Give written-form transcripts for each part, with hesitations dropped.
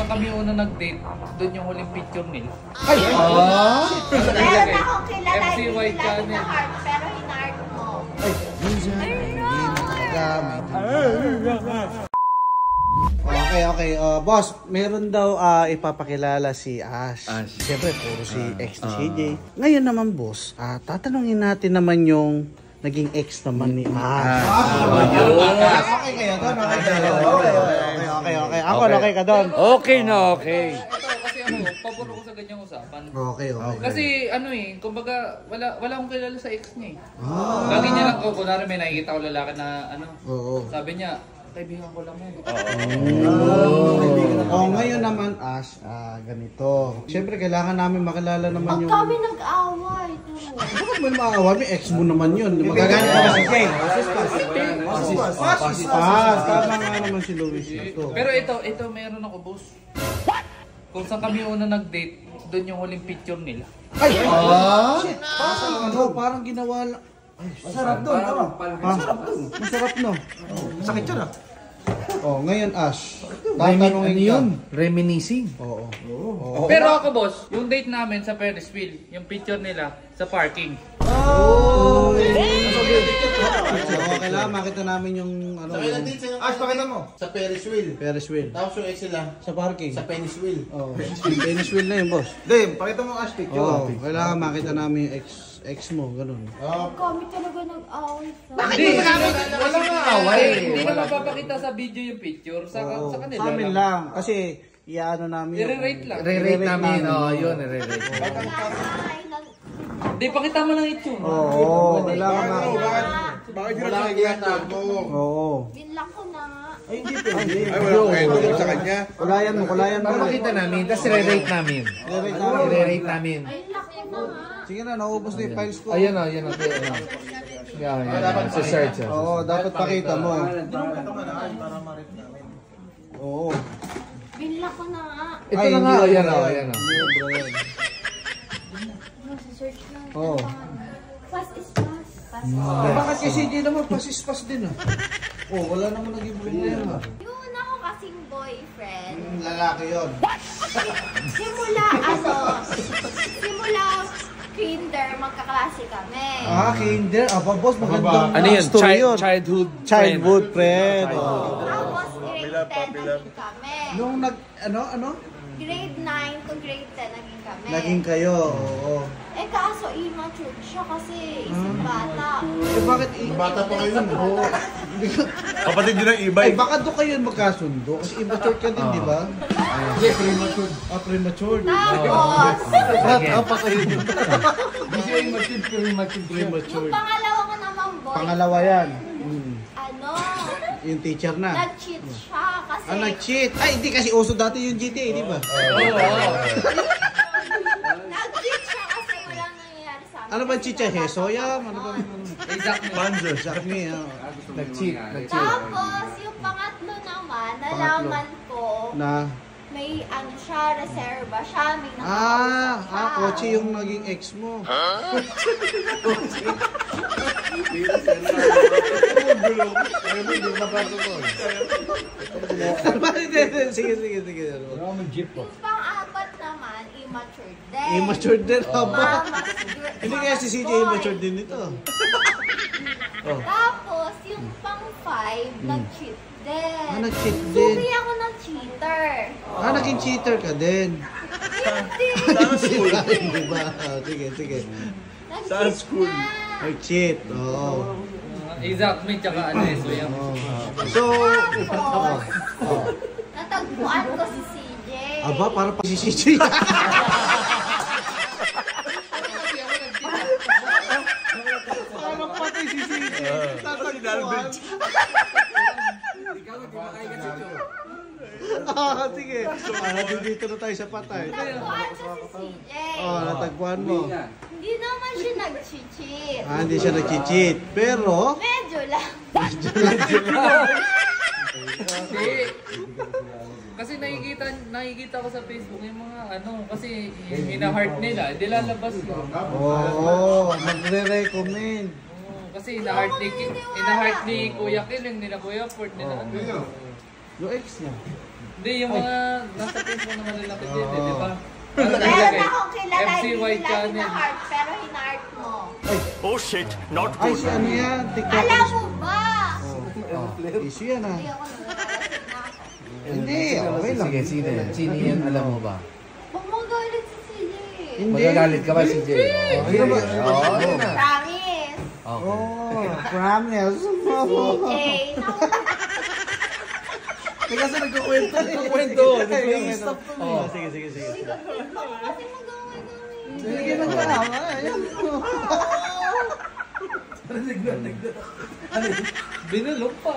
saan kami una nag-date, doon yung huling picture nila. Ay! Ah! Meron akong kilala, MC hindi White sila Channel. heart, pero hinart mo. Ay! Minsan, hindi magagamit. Okay. Boss, meron daw ipapakilala si Ash. Siyempre, puro si ex ni CJ. Ngayon naman, boss, tatanungin natin naman yung naging ex naman ni Ash. Okay kayo doon? Okay. Ako, okay ka doon? Okay na, okay. Ito kasi pabor ko sa ganyang usapan. Okay. Kasi kumbaga wala akong kilala sa ex niya eh. Lagi niya lang kunwari may nakikita ko lalaki na sabi niya, kaibigan ko lang yan. Ngayon naman, Ash, ganito. Siyempre, kailangan namin makilala naman yung... Kami nag-away. Bakit mo maawa? May ex mo naman yun. Magagamit ka ba si Jay? Tama nga naman si Luis na to. Pero ito meron ako, boss. Kung saan kami una nag-date, doon yung huling picture nila. Ay! Shit! Parang ginawa lang. Masarap doon. Masarap no. Sakit yun ngayon, Ash. Tatanungin ka. Reminiscing. Oo. Pero ako, boss, yung date namin sa Ferris wheel, yung picture nila sa parking. Kailangan makita namin yung ano. Ash, pakita mo. Sa Ferris wheel. Ferris wheel. Tapos yung ex sila. Sa parking. Sa penis wheel. Penis wheel na yun, boss. Dave, pakita mo Ash picture. Kailangan makita namin yung ex mo, ganun. Kami talaga nag-away. Hindi, Wala nga away. Hindi na mapapakita sa video yung picture sa kanila. Sa amin lang. Kasi, iano namin. I-rate lang. Re-rate namin. Yun, re-rate. Hindi, pakita mo lang itsura. Kailangan Bakit yun ang picture mo? Binlock ko na nga. Ay, hindi pwede. Ay, wala kwento sa kanya. Kulayan mo. Papakita namin, tapos re-rate namin. Re-rate namin. Binlock ko na nga. Sige na, naubos na yung files ko. Ayun o. Yan. Sa search. Dapat pakita mo. Binlock ko na nga. Ito na nga. Ayan o. Search lang. Fast is fast. Bakit kay CJ naman pasispas din wala naman naging problema. Yun ako kasing boyfriend. Lalaki yun. Simula kinder, magkaklase kami. Kinder. Boss, magandang Ano yun? story yun. Childhood friend. Tapos grade 10 naging kami. Nung Grade 9 to grade 10 naging kami. Naging kayo, Kaso immature siya kasi isang bata. bakit Bata pa kayo yun. Kapatid din ang iba. baka doon kayo magkasundo. Kasi immature ka din, di ba? Premature. Premature. Tapos, Pa kayo din. yung pangalawa ko naman boy, Pangalawa yan. Yung teacher na. nag-cheat siya kasi Nag-cheat. Ay, hindi kasi uso dati yung GTA, di ba? nag-cheat siya kasi walang nangyayari sa amin. Ano ba cheat siya? Hesoyam? Ano ba? Banjo. Sakmi. Nag-cheat. Tapos, yung pangatlo naman, nalaman ko, Na? may siya, reserva siya, may nakausap siya. Kotse yung naging ex mo. Sige. Yung pang-apat naman, immature din. Immature din ba? Mama's Hindi kaya si CJ boy. immature din ito. Tapos, yung pang-5, nag-cheat din. Nag-cheat din. Subi ako ng cheater. Naging cheater ka din. Hindi. Diba? Sige. Nag-cheat na. Nag-cheat. Exact me tsaka Hesoyam. So, Tapos, natagpuan ko si CJ. para pa si CJ. Parang patay si CJ. Tatagpuan. Sige. Dito na tayo sa patay. Natagpuan ko si CJ. Natagpuan mo. Hindi naman siya nag-cheat. Hindi siya nag-cheat. Pero, Medyo lang. Kasi nakikita ko sa Facebook yung mga kasi ina-heart nila, hindi lalabas yun. magre-recommend. Kasi ina-heart ni Kuya Kiling, nila Kuya Ford, nila Yung ex niya. Hindi, yung mga nasa Facebook. mo naman nilaki din, di ba? Meron akong kilala, FC hindi White nila Channel. hina-heart, pero hina-heart mo. Oh shit, not Ay, si ano yan? TikTok. Alam mo ba? Issue yan ah. Ayoko na. Hindi, okay lang. Sige, sino yan alam mo ba? Huwag mong galit si CJ. Hindi. Magagalit ka ba si Jay? Okay na ba? Promise. Okay. Oh, promise. CJ, Teka, sa nagkukwento. Nagkukwento. Stop ko na. Sige. kasi mag-away-away. Sige, magkalawa. Ayan. Binulong pa.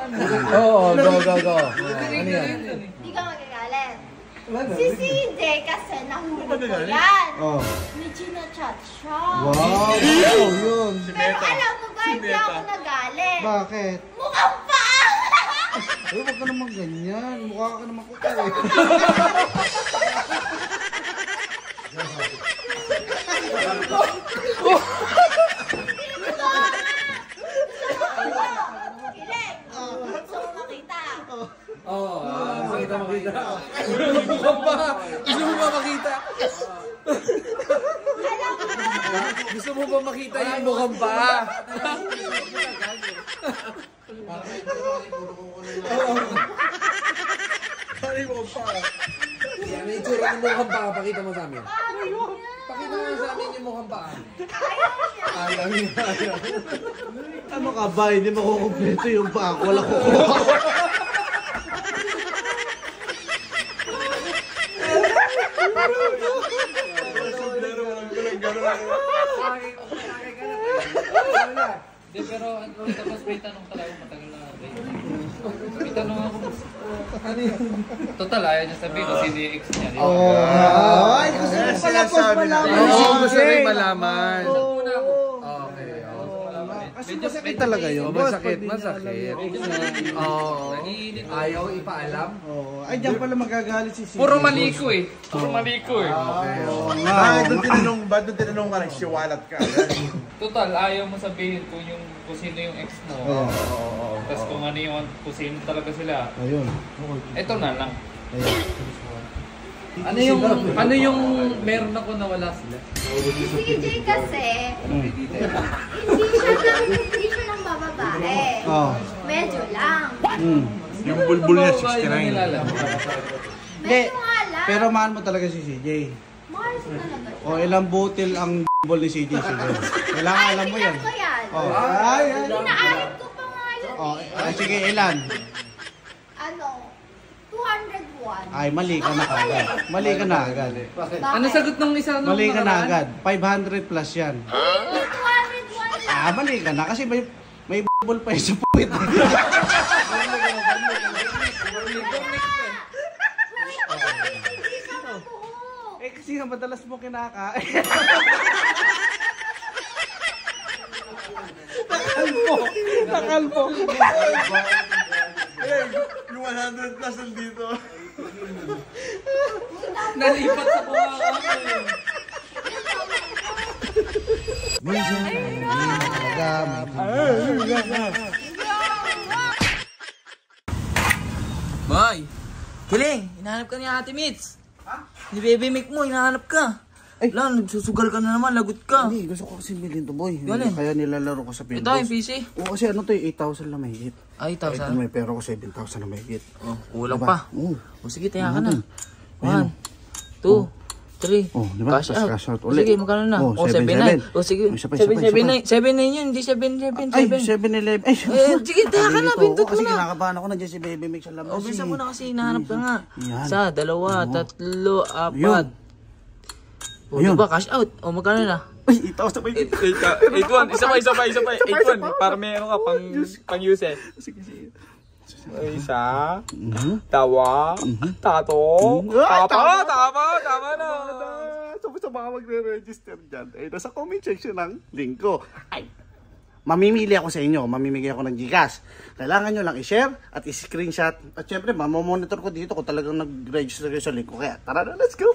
Oo, go. Ano Ano yan? Hindi ka magagalit. Si CJ kasi nahulog ko yan. Oh. May chinachat siya. Wow, yun. Pero alam mo ba, hindi ako nagalit. Bakit? Mukhang paa! Ay, wag ka naman ganyan. Mukha ka naman kuka eh. Kilig! Gusto mo makita? Oo, makita. Gusto mo ba makita? Alam mo ba? Gusto mo ba makita yung mukhang paa? Yan, yung itsura ng mukhang paa, pakita mo sa amin. Pakita mo sa amin yung mukhang paa. Ayaw niya. Ano ka ba? Hindi makukumpleto yung pa ako. Wala kukuha. Hindi, pero tapos may tanong talaga matagal na. May tanong ako. Total, ayaw niya sabihin kung sino yung ex niya. di ba? Ay, gusto ko pala po malaman. Oo, gusto rin malaman. Muna ako. Okay, Kasi masakit talaga yun. boss, Masakit. pag di niya alam. Oo. Ayaw ipaalam. Oo. Ay, diyan pala magagalit si CJ. Puro maliko eh. Puro maliko eh. Oo nga. Ah, doon tinanong ka, nagsiwalat ka. Total, ayaw mo sabihin kung sino yung ex mo. Oo. Tapos kung sino talaga sila. Ayun. Ito na lang. Ayun. Ano yung meron ako na wala sila? Si CJ kasi, hindi siya ng bababae. Oo. Medyo lang. Yung bulbul niya, Babae yung 69. nilalang. Hindi. Medyo nga lang. Pero mahal mo talaga si CJ. Mahal ko talaga siya. O ilang butil ang ball ni CJ siguro. Kailangan alam mo yan. Tingnan ko yan. Oh. Ay. Pinaarit ko pa nga yun. Oh, ay, sige, ilan? Ano? 201. Ay, mali ka na agad. Mali ka na agad. Bakit? Ano sagot ng isa nung Mali ka na nakaraan? agad. 500 plus yan. 201 lang. Mali ka na kasi may ball pa yun sa puwit. Eh kasi nga madalas mo kinakain. Nakalpo. Yung 100 plus nandito. Nalipat sa kuha ko eh. Minsan, hindi na talaga may Boy! Kiling! Hinahanap ka ni Ate Mitz! Ha? Ni Baby Mick mo, hinahanap ka! Ay. Wala, nagsusugal ka na naman, lagot ka! Hindi, gusto ko kasi bilhin to boy. Galing. Kaya nilalaro ko sa Ito, Pinball. yung PC. Oo, kasi ano to, 8,000 lang mahigit. Ay, Ito 1,000. may pera ko 7,000 na mahigit. Oh, kulang Diba? pa. Oo. O sige, taya ka na. Ayan. 1, 2, 3. Oh, diba? Cash Tapos out. cash out O ulit. sige, magkano na? Oh, O, 7,900. 7,900. O sige, Isa pa, 7,900. 7,900 yun, hindi 7,700. Ay, 7-Eleven. Ay, sige, taya ka na, pindutin mo Kasi na. kinakabahan ako nandiyan si Baby Mix sa labas. O, bilisan mo na kasi hinahanap ka nga. Yan. 1, 2, 3, 4. Yun. O, Ayun. diba, cash out. O, magkano na? Ay, 8,000 pa yun. 8-1, isa pa. 8-1, para meron ka pang use eh. Sige, sige. Isa, tawa, tato, tama na. Sa mga magre-register dyan, ay nasa comment section ng link ko. Ay, mamimili ako sa inyo, mamimigay ako ng Gcash. Kailangan nyo lang i-share at i-screenshot. At syempre, mamomonitor ko dito kung talagang nag-register kayo sa link ko. Kaya tara na, let's go!